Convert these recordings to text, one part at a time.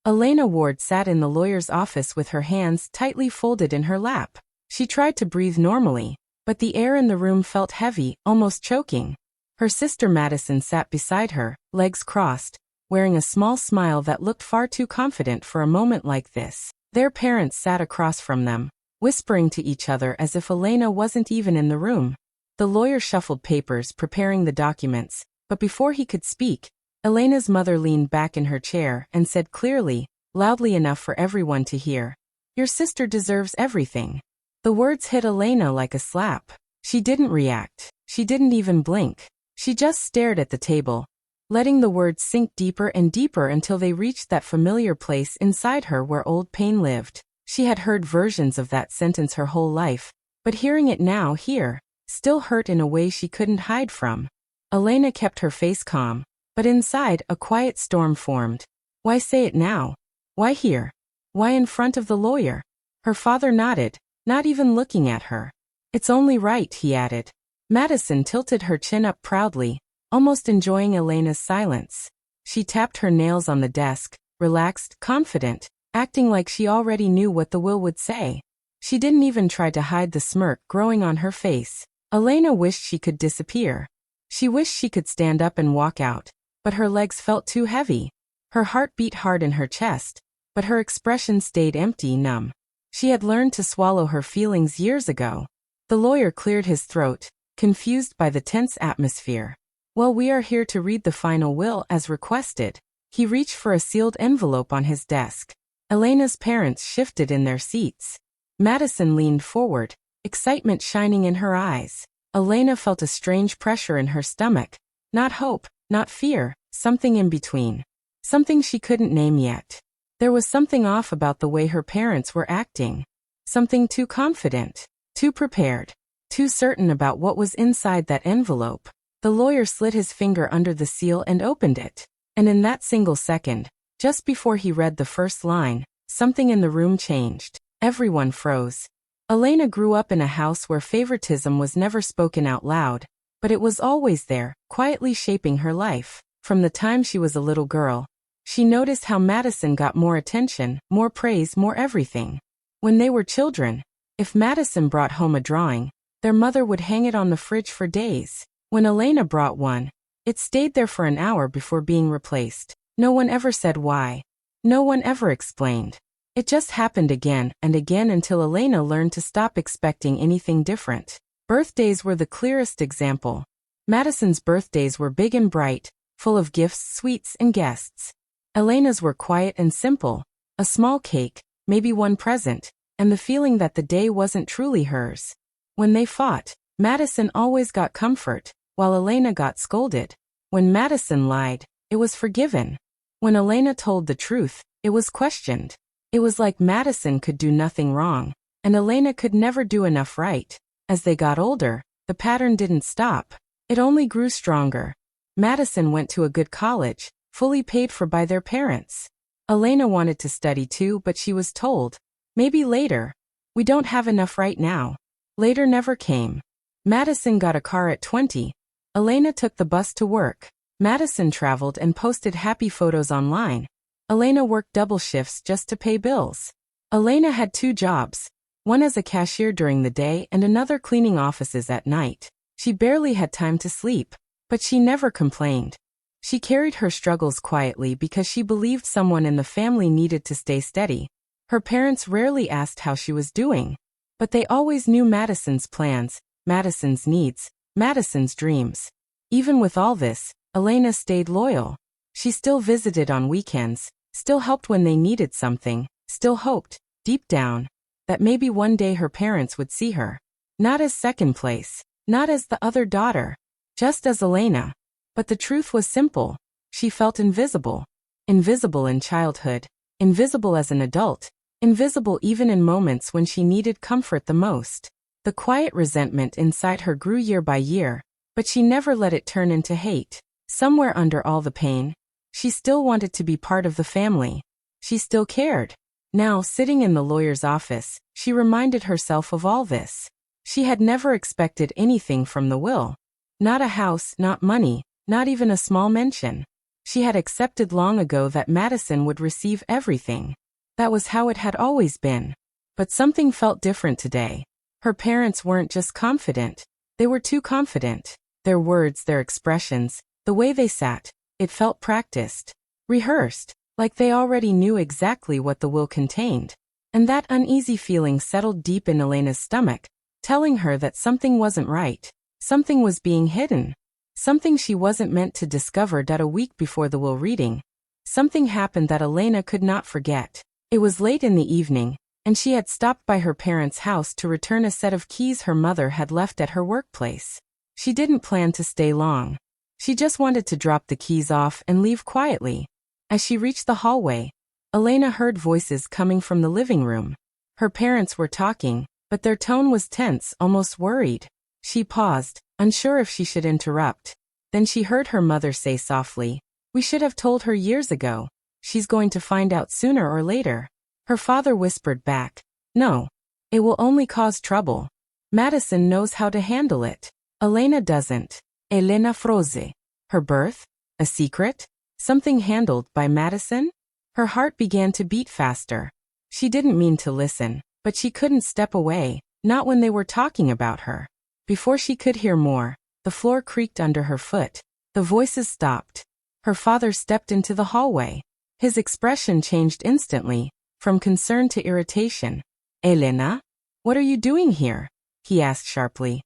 Elena Ward sat in the lawyer's office with her hands tightly folded in her lap. She tried to breathe normally, but the air in the room felt heavy, almost choking. Her sister Madison sat beside her, legs crossed, wearing a small smile that looked far too confident for a moment like this. Their parents sat across from them, whispering to each other as if Elena wasn't even in the room. The lawyer shuffled papers, preparing the documents, but before he could speak, Elena's mother leaned back in her chair and said clearly, loudly enough for everyone to hear, "Your sister deserves everything." The words hit Elena like a slap. She didn't react. She didn't even blink. She just stared at the table, letting the words sink deeper and deeper until they reached that familiar place inside her where old pain lived. She had heard versions of that sentence her whole life, but hearing it now here still hurt in a way she couldn't hide from. Elena kept her face calm, but inside a quiet storm formed. Why say it now? Why here? Why in front of the lawyer? Her father nodded, not even looking at her. "It's only right," he added. Madison tilted her chin up proudly, almost enjoying Elena's silence. She tapped her nails on the desk, relaxed, confident, acting like she already knew what the will would say. She didn't even try to hide the smirk growing on her face. Elena wished she could disappear. She wished she could stand up and walk out, but her legs felt too heavy. Her heart beat hard in her chest, but her expression stayed empty, numb. She had learned to swallow her feelings years ago. The lawyer cleared his throat, confused by the tense atmosphere. "Well, we are here to read the final will as requested." He reached for a sealed envelope on his desk. Elena's parents shifted in their seats. Madison leaned forward, excitement shining in her eyes. Elena felt a strange pressure in her stomach. Not hope, not fear, something in between. Something she couldn't name yet. There was something off about the way her parents were acting. Something too confident, too prepared, too certain about what was inside that envelope. The lawyer slid his finger under the seal and opened it. And in that single second, just before he read the first line, something in the room changed. Everyone froze. Elena grew up in a house where favoritism was never spoken out loud, but it was always there, quietly shaping her life. From the time she was a little girl, she noticed how Madison got more attention, more praise, more everything. When they were children, if Madison brought home a drawing, their mother would hang it on the fridge for days. When Elena brought one, it stayed there for an hour before being replaced. No one ever said why. No one ever explained. It just happened again and again until Elena learned to stop expecting anything different. Birthdays were the clearest example. Madison's birthdays were big and bright, full of gifts, sweets, and guests. Elena's were quiet and simple, a small cake, maybe one present, and the feeling that the day wasn't truly hers. When they fought, Madison always got comfort, while Elena got scolded. When Madison lied, it was forgiven. When Elena told the truth, it was questioned. It was like Madison could do nothing wrong, and Elena could never do enough right. As they got older, the pattern didn't stop. It only grew stronger. Madison went to a good college, fully paid for by their parents. Elena wanted to study too, but she was told, "Maybe later. We don't have enough right now." Later never came. Madison got a car at 20. Elena took the bus to work. Madison traveled and posted happy photos online. Elena worked double shifts just to pay bills. Elena had 2 jobs, one as a cashier during the day and another cleaning offices at night. She barely had time to sleep, but she never complained. She carried her struggles quietly because she believed someone in the family needed to stay steady. Her parents rarely asked how she was doing, but they always knew Madison's plans, Madison's needs, Madison's dreams. Even with all this, Elena stayed loyal. She still visited on weekends, still helped when they needed something, still hoped, deep down, that maybe one day her parents would see her. Not as second place, not as the other daughter, just as Elena. But the truth was simple. She felt invisible. Invisible in childhood, invisible as an adult, invisible even in moments when she needed comfort the most. The quiet resentment inside her grew year by year, but she never let it turn into hate. Somewhere under all the pain, she still wanted to be part of the family. She still cared. Now, sitting in the lawyer's office, she reminded herself of all this. She had never expected anything from the will. Not a house, not money, not even a small mention. She had accepted long ago that Madison would receive everything. That was how it had always been. But something felt different today. Her parents weren't just confident. They were too confident. Their words, their expressions, the way they sat, it felt practiced, rehearsed, like they already knew exactly what the will contained. And that uneasy feeling settled deep in Elena's stomach, telling her that something wasn't right. Something was being hidden. Something she wasn't meant to discover. A week before the will reading, something happened that Elena could not forget. It was late in the evening, and she had stopped by her parents' house to return a set of keys her mother had left at her workplace. She didn't plan to stay long. She just wanted to drop the keys off and leave quietly. As she reached the hallway, Elena heard voices coming from the living room. Her parents were talking, but their tone was tense, almost worried. She paused, unsure if she should interrupt. Then she heard her mother say softly, "We should have told her years ago. She's going to find out sooner or later." Her father whispered back, "No. It will only cause trouble. Madison knows how to handle it. Elena doesn't." Elena froze. Her birth? A secret? Something handled by Madison? Her heart began to beat faster. She didn't mean to listen, but she couldn't step away, not when they were talking about her. Before she could hear more, the floor creaked under her foot. The voices stopped. Her father stepped into the hallway. His expression changed instantly, from concern to irritation. "Elena? What are you doing here?" he asked sharply.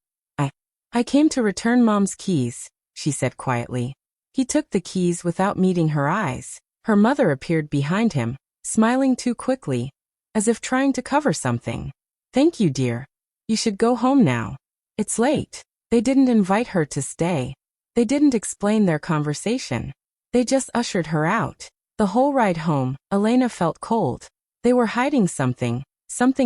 I came to return Mom's keys," she said quietly. He took the keys without meeting her eyes. Her mother appeared behind him, smiling too quickly, as if trying to cover something. "Thank you, dear. You should go home now. It's late." They didn't invite her to stay. They didn't explain their conversation. They just ushered her out. The whole ride home, Elena felt cold. They were hiding something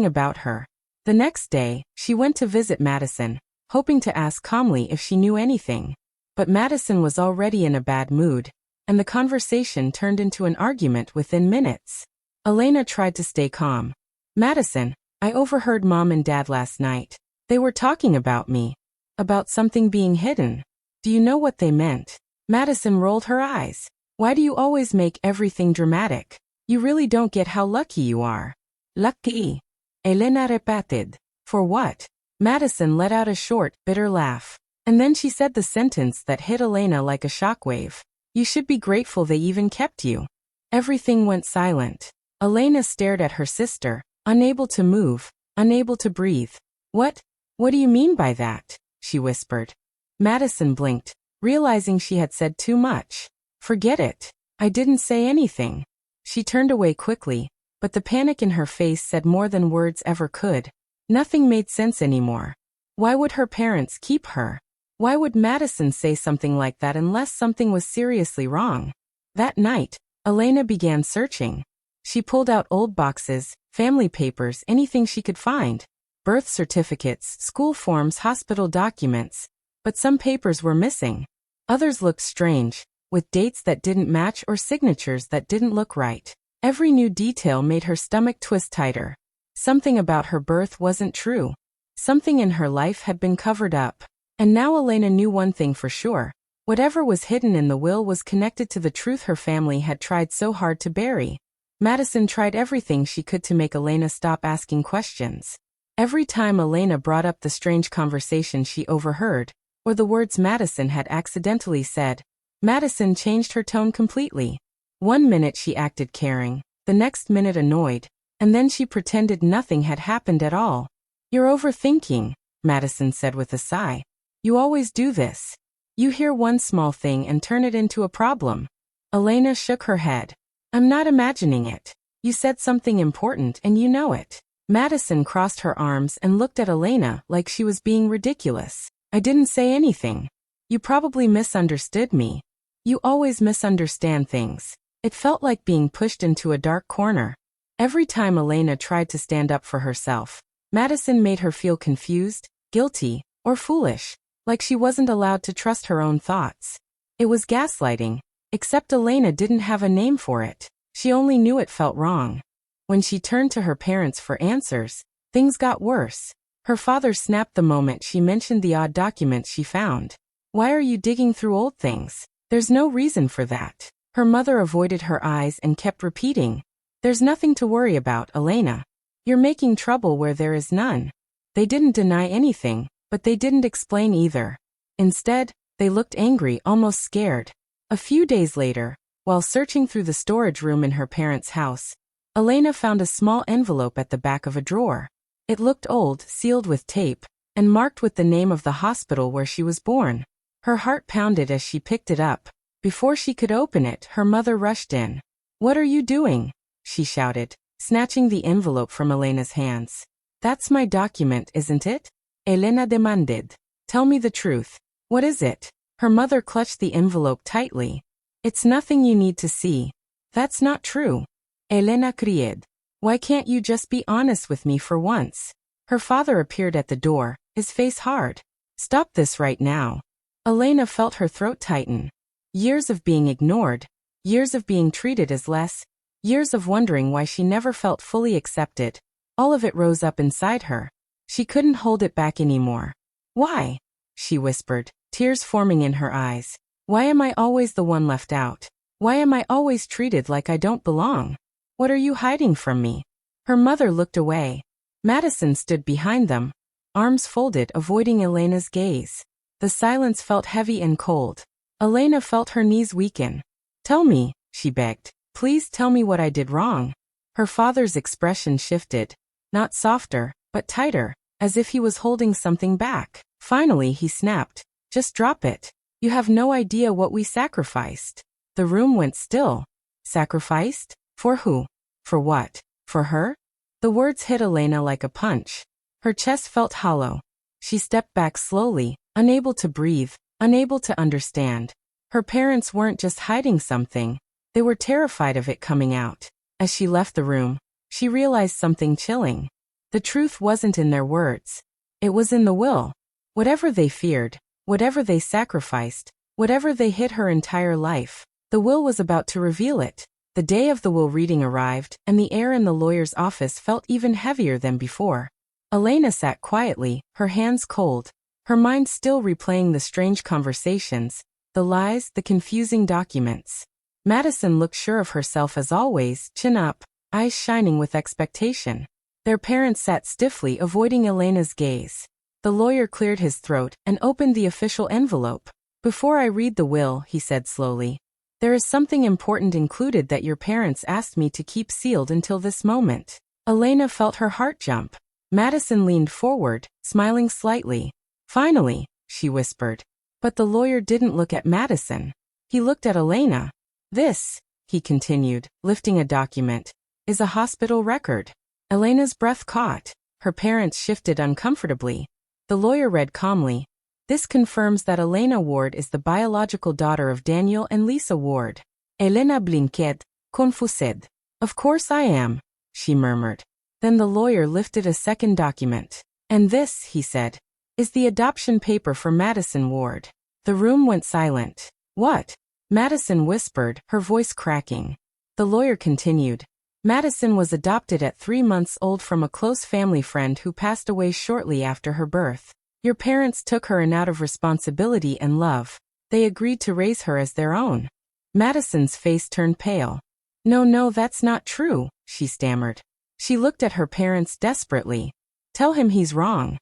about her. The next day, she went to visit Madison, hoping to ask calmly if she knew anything. But Madison was already in a bad mood, and the conversation turned into an argument within minutes. Elena tried to stay calm. "Madison, I overheard Mom and Dad last night. They were talking about me. About something being hidden. Do you know what they meant?" Madison rolled her eyes. "Why do you always make everything dramatic? You really don't get how lucky you are." "Lucky?" Elena repeated. "For what?" Madison let out a short, bitter laugh. And then she said the sentence that hit Elena like a shockwave. "You should be grateful they even kept you." Everything went silent. Elena stared at her sister, unable to move, unable to breathe. What do you mean by that?" she whispered. Madison blinked, realizing she had said too much. "Forget it. I didn't say anything." She turned away quickly, but the panic in her face said more than words ever could. Nothing made sense anymore. Why would her parents keep her? Why would Madison say something like that unless something was seriously wrong? That night, Elena began searching. She pulled out old boxes, family papers, anything she could find. Birth certificates, school forms, hospital documents. But some papers were missing. Others looked strange, with dates that didn't match or signatures that didn't look right. Every new detail made her stomach twist tighter. Something about her birth wasn't true. Something in her life had been covered up. And now Elena knew one thing for sure. Whatever was hidden in the will was connected to the truth her family had tried so hard to bury. Madison tried everything she could to make Elena stop asking questions. Every time Elena brought up the strange conversation she overheard, or the words Madison had accidentally said, Madison changed her tone completely. One minute she acted caring, the next minute annoyed, and then she pretended nothing had happened at all. "You're overthinking," Madison said with a sigh. "You always do this. You hear one small thing and turn it into a problem." Elena shook her head. "I'm not imagining it. You said something important and you know it." Madison crossed her arms and looked at Elena like she was being ridiculous. "I didn't say anything. You probably misunderstood me. You always misunderstand things." It felt like being pushed into a dark corner. Every time Elena tried to stand up for herself, Madison made her feel confused, guilty, or foolish, like she wasn't allowed to trust her own thoughts. It was gaslighting, except Elena didn't have a name for it. She only knew it felt wrong. When she turned to her parents for answers, things got worse. Her father snapped the moment she mentioned the odd documents she found. "Why are you digging through old things? There's no reason for that." Her mother avoided her eyes and kept repeating, "There's nothing to worry about, Elena. You're making trouble where there is none." They didn't deny anything, but they didn't explain either. Instead, they looked angry, almost scared. A few days later, while searching through the storage room in her parents' house, Elena found a small envelope at the back of a drawer. It looked old, sealed with tape, and marked with the name of the hospital where she was born. Her heart pounded as she picked it up. Before she could open it, her mother rushed in. "What are you doing?" she shouted, snatching the envelope from Elena's hands. "That's my document, isn't it?" Elena demanded. "Tell me the truth. What is it?" Her mother clutched the envelope tightly. "It's nothing you need to see." "That's not true," Elena cried. "Why can't you just be honest with me for once?" Her father appeared at the door, his face hard. "Stop this right now." Elena felt her throat tighten. Years of being ignored, years of being treated as less, years of wondering why she never felt fully accepted. All of it rose up inside her. She couldn't hold it back anymore. "Why?" she whispered, tears forming in her eyes. "Why am I always the one left out? Why am I always treated like I don't belong? What are you hiding from me?" Her mother looked away. Madison stood behind them, arms folded, avoiding Elena's gaze. The silence felt heavy and cold. Elena felt her knees weaken. "Tell me," she begged. "Please tell me what I did wrong." Her father's expression shifted, not softer, but tighter, as if he was holding something back. Finally, he snapped, "Just drop it. You have no idea what we sacrificed." The room went still. Sacrificed? For who? For what? For her? The words hit Elena like a punch. Her chest felt hollow. She stepped back slowly, unable to breathe, unable to understand. Her parents weren't just hiding something. They were terrified of it coming out. As she left the room, she realized something chilling. The truth wasn't in their words. It was in the will. Whatever they feared, whatever they sacrificed, whatever they hid her entire life, the will was about to reveal it. The day of the will reading arrived, and the air in the lawyer's office felt even heavier than before. Elena sat quietly, her hands cold, her mind still replaying the strange conversations, the lies, the confusing documents. Madison looked sure of herself as always, chin up, eyes shining with expectation. Their parents sat stiffly, avoiding Elena's gaze. The lawyer cleared his throat and opened the official envelope. "Before I read the will," he said slowly, "there is something important included that your parents asked me to keep sealed until this moment." Elena felt her heart jump. Madison leaned forward, smiling slightly. "Finally," she whispered. But the lawyer didn't look at Madison. He looked at Elena. "This," he continued, lifting a document, "is a hospital record." Elena's breath caught. Her parents shifted uncomfortably. The lawyer read calmly, "This confirms that Elena Ward is the biological daughter of Daniel and Lisa Ward." Elena blinked, confused. "Of course I am," she murmured. Then the lawyer lifted a second document. "And this," he said, "is the adoption paper for Madison Ward." The room went silent. "What?" Madison whispered, her voice cracking. The lawyer continued, "Madison was adopted at 3 months old from a close family friend who passed away shortly after her birth. Your parents took her in out of responsibility and love. They agreed to raise her as their own." Madison's face turned pale. No, that's not true," she stammered. She looked at her parents desperately. "Tell him he's wrong."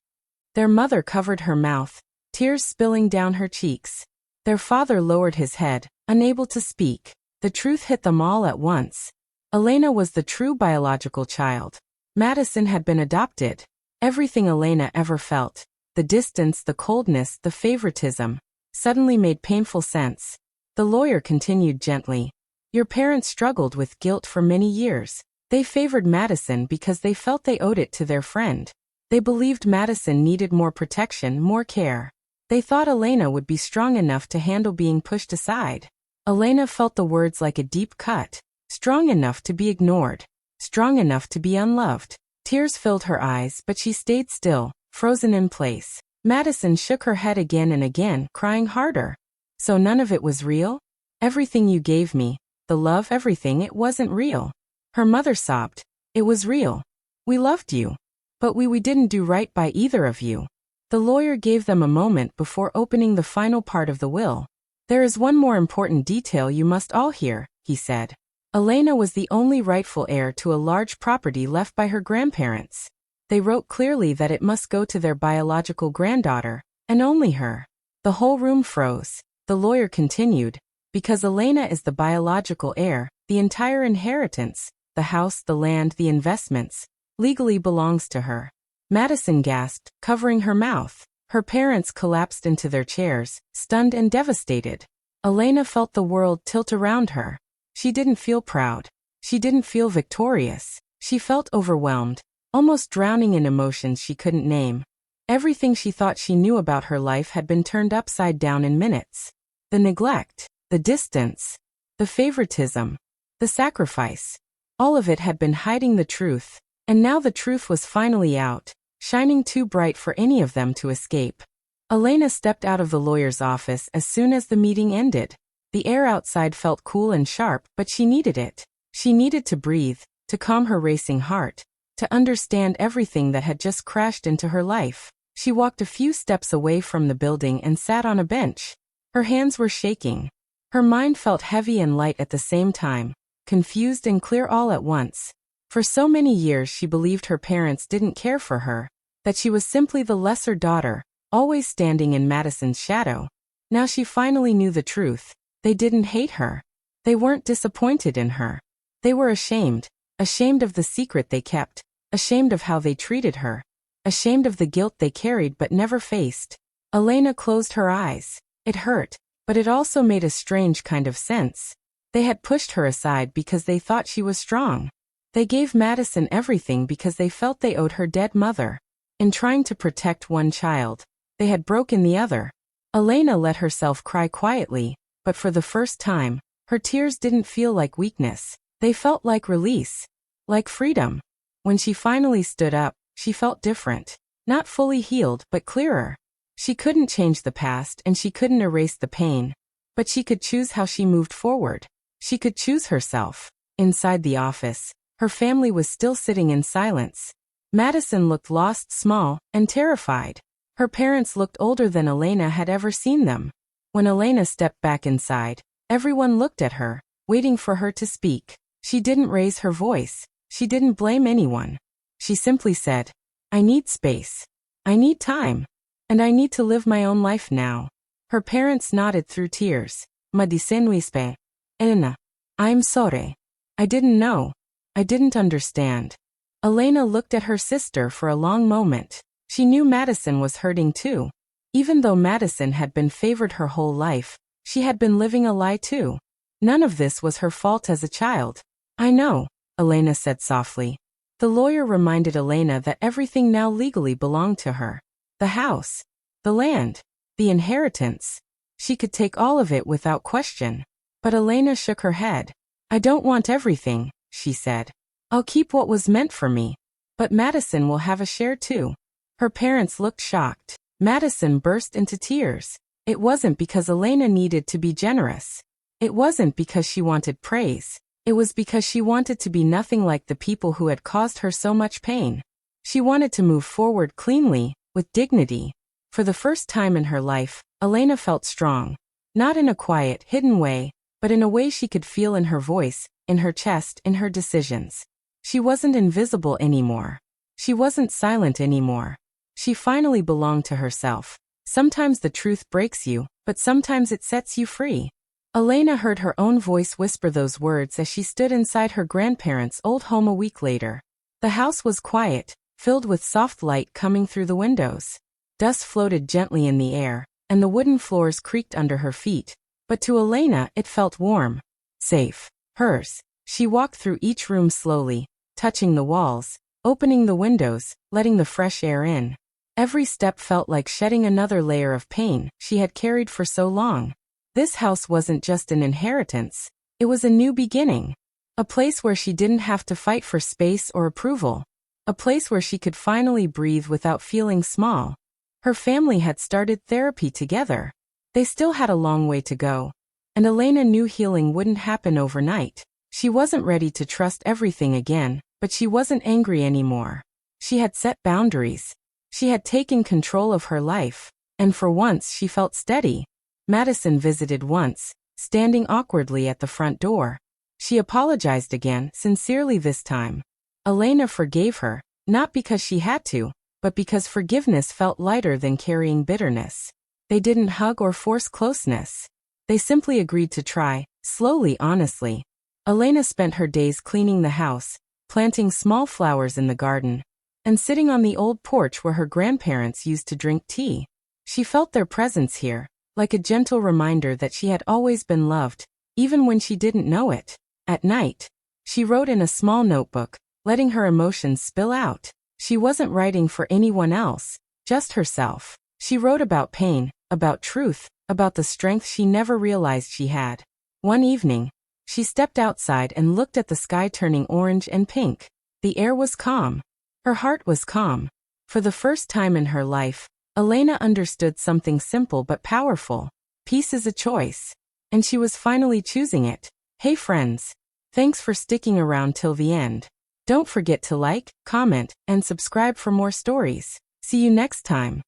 Their mother covered her mouth, tears spilling down her cheeks. Their father lowered his head, unable to speak. The truth hit them all at once. Elena was the true biological child. Madison had been adopted. Everything Elena ever felt, the distance, the coldness, the favoritism, suddenly made painful sense. The lawyer continued gently, "Your parents struggled with guilt for many years. They favored Madison because they felt they owed it to their friend. They believed Madison needed more protection, more care. They thought Elena would be strong enough to handle being pushed aside." Elena felt the words like a deep cut. Strong enough to be ignored. Strong enough to be unloved. Tears filled her eyes, but she stayed still, frozen in place. Madison shook her head again and again, crying harder. "So none of it was real? Everything you gave me, the love, everything, it wasn't real." Her mother sobbed. "It was real. We loved you. But we didn't do right by either of you." The lawyer gave them a moment before opening the final part of the will. There is one more important detail you must all hear, he said. Elena was the only rightful heir to a large property left by her grandparents. They wrote clearly that it must go to their biological granddaughter, and only her. The whole room froze. The lawyer continued, because Elena is the biological heir, the entire inheritance, the house, the land, the investments, legally belongs to her. Madison gasped, covering her mouth. Her parents collapsed into their chairs, stunned and devastated. Elena felt the world tilt around her. She didn't feel proud. She didn't feel victorious. She felt overwhelmed, almost drowning in emotions she couldn't name. Everything she thought she knew about her life had been turned upside down in minutes. The neglect, the distance, the favoritism, the sacrifice. All of it had been hiding the truth, and now the truth was finally out, shining too bright for any of them to escape. Elena stepped out of the lawyer's office as soon as the meeting ended. The air outside felt cool and sharp, but she needed it. She needed to breathe, to calm her racing heart, to understand everything that had just crashed into her life. She walked a few steps away from the building and sat on a bench. Her hands were shaking. Her mind felt heavy and light at the same time, confused and clear all at once. For so many years she believed her parents didn't care for her, that she was simply the lesser daughter, always standing in Madison's shadow. Now she finally knew the truth. They didn't hate her. They weren't disappointed in her. They were ashamed of the secret they kept, ashamed of how they treated her, ashamed of the guilt they carried but never faced. Elena closed her eyes. It hurt, but it also made a strange kind of sense. They had pushed her aside because they thought she was strong. They gave Madison everything because they felt they owed her dead mother. In trying to protect one child, they had broken the other. Elena let herself cry quietly, but for the first time, her tears didn't feel like weakness. They felt like release, like freedom. When she finally stood up, she felt different. Not fully healed, but clearer. She couldn't change the past and she couldn't erase the pain, but she could choose how she moved forward. She could choose herself. Inside the office, her family was still sitting in silence. Madison looked lost, small, and terrified. Her parents looked older than Elena had ever seen them. When Elena stepped back inside, everyone looked at her, waiting for her to speak. She didn't raise her voice. She didn't blame anyone. She simply said, "I need space. I need time. And I need to live my own life now." Her parents nodded through tears. "Ma dicen whispe. Elena, I'm sorry. I didn't know. I didn't understand." Elena looked at her sister for a long moment. She knew Madison was hurting too. Even though Madison had been favored her whole life, she had been living a lie too. None of this was her fault as a child. "I know," Elena said softly. The lawyer reminded Elena that everything now legally belonged to her. The house, the land, the inheritance. She could take all of it without question. But Elena shook her head. "I don't want everything," she said. "I'll keep what was meant for me. But Madison will have a share too." Her parents looked shocked. Madison burst into tears. It wasn't because Elena needed to be generous. It wasn't because she wanted praise. It was because she wanted to be nothing like the people who had caused her so much pain. She wanted to move forward cleanly, with dignity. For the first time in her life, Elena felt strong. Not in a quiet, hidden way, but in a way she could feel in her voice, in her chest, in her decisions. She wasn't invisible anymore. She wasn't silent anymore. She finally belonged to herself. Sometimes the truth breaks you, but sometimes it sets you free. Elena heard her own voice whisper those words as she stood inside her grandparents' old home a week later. The house was quiet, filled with soft light coming through the windows. Dust floated gently in the air, and the wooden floors creaked under her feet. But to Elena it felt warm, safe, hers. She walked through each room slowly, touching the walls, opening the windows, letting the fresh air in. Every step felt like shedding another layer of pain she had carried for so long. This house wasn't just an inheritance. It was a new beginning. A place where she didn't have to fight for space or approval. A place where she could finally breathe without feeling small. Her family had started therapy together. They still had a long way to go. And Elena knew healing wouldn't happen overnight. She wasn't ready to trust everything again, but she wasn't angry anymore. She had set boundaries. She had taken control of her life, and for once she felt steady. Madison visited once, standing awkwardly at the front door. She apologized again, sincerely this time. Elena forgave her, not because she had to, but because forgiveness felt lighter than carrying bitterness. They didn't hug or force closeness. They simply agreed to try, slowly, honestly. Elena spent her days cleaning the house, planting small flowers in the garden, and sitting on the old porch where her grandparents used to drink tea. She felt their presence here, like a gentle reminder that she had always been loved, even when she didn't know it. At night, she wrote in a small notebook, letting her emotions spill out. She wasn't writing for anyone else, just herself. She wrote about pain, about truth, about the strength she never realized she had. One evening, she stepped outside and looked at the sky turning orange and pink. The air was calm. Her heart was calm. For the first time in her life, Elena understood something simple but powerful. Peace is a choice. And she was finally choosing it. Hey friends. Thanks for sticking around till the end. Don't forget to like, comment, and subscribe for more stories. See you next time.